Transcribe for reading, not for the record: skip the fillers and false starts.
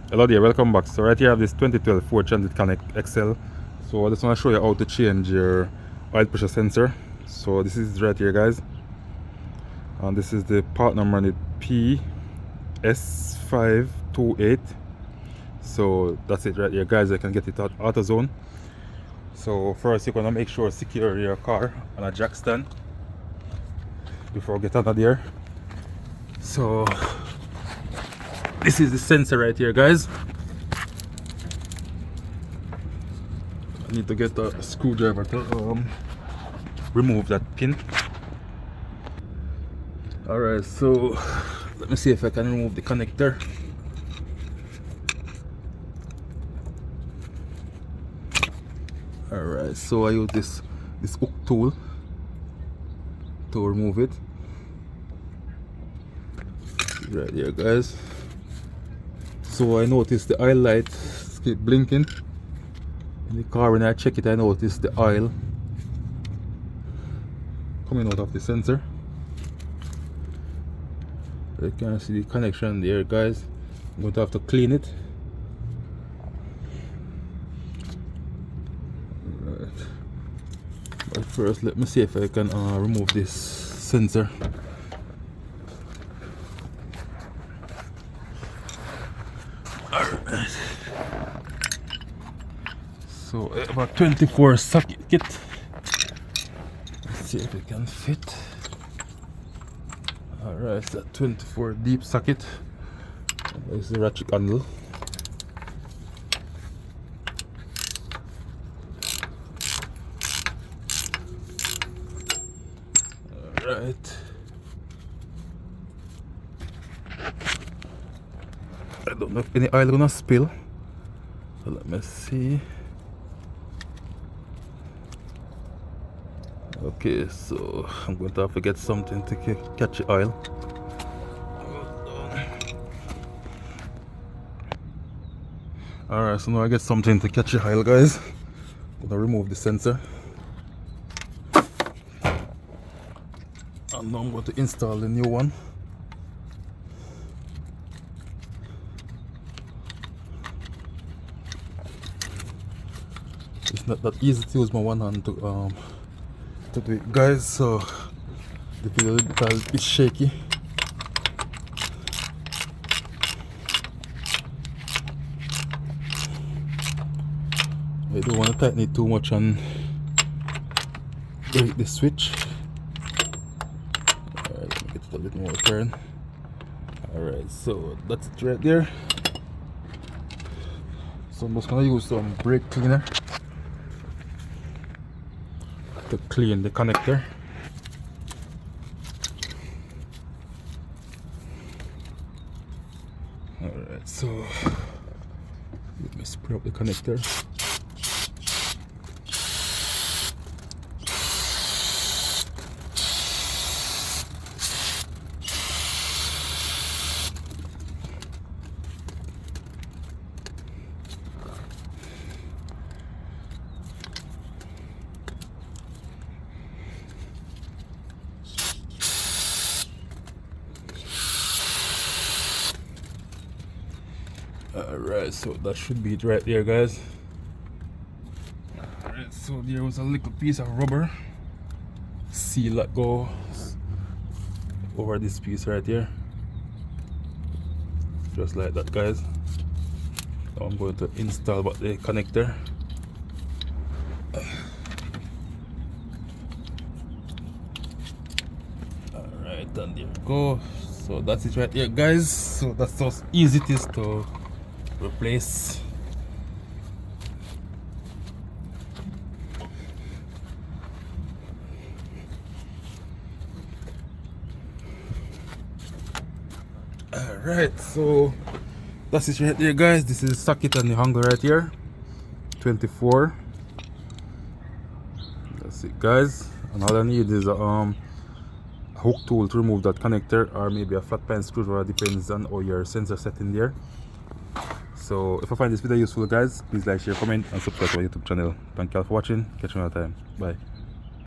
Hello there, welcome back. So right here I have this 2012 Ford Transit Connect XL. So I just want to show you how to change your oil pressure sensor. So this is right here, guys, and this is the part number on it, PS528. So that's it right here, guys. I can get it at AutoZone. So first you're gonna make sure secure your car on a jack stand before I get out of there. So this is the sensor right here, guys. I need to get a screwdriver to remove that pin. Alright, so let me see if I can remove the connector. Alright, so I use this hook tool to remove it. Right here, guys. So I noticed the oil light keep blinking in the car. When I check it, I noticed the oil coming out of the sensor. You can see the connection there, guys. I'm going to have to clean it. Right. But first, let me see if I can remove this sensor. Alright. So about 24 socket. Let's see if it can fit. Alright, it's a 24 deep socket. There's the ratchet handle. Alright. I don't know if any oil gonna spill. So let me see. Okay, so I'm going to have to get something to catch the oil. Alright, so now I get something to catch the oil, guys. I'm gonna remove the sensor. And now I'm going to install the new one. It's not that easy to use my one hand to do it, guys, so the video is a bit shaky. I don't want to tighten it too much and break the switch. Alright, let me get it a bit more turn. Alright, so that's it right there. So I'm just gonna use some brake cleaner to clean the connector. Alright, so let me spray up the connector. Alright, so that should be it right there, guys. Alright, so there was a little piece of rubber seal that goes over this piece right here, just like that, guys. Now I'm going to install the connector. Alright, and there we go. So that's it right here, guys. So that's how easy it is to replace. Alright, so that's it right there, guys. This is the socket and the hanger right here, 24. That's it, guys. And all I need is a hook tool to remove that connector, or maybe a flat pan screwdriver, depends on how your sensor set in there. So if I find this video useful, guys, please like, share, comment and subscribe to my YouTube channel. Thank you all for watching. Catch you another time. Bye.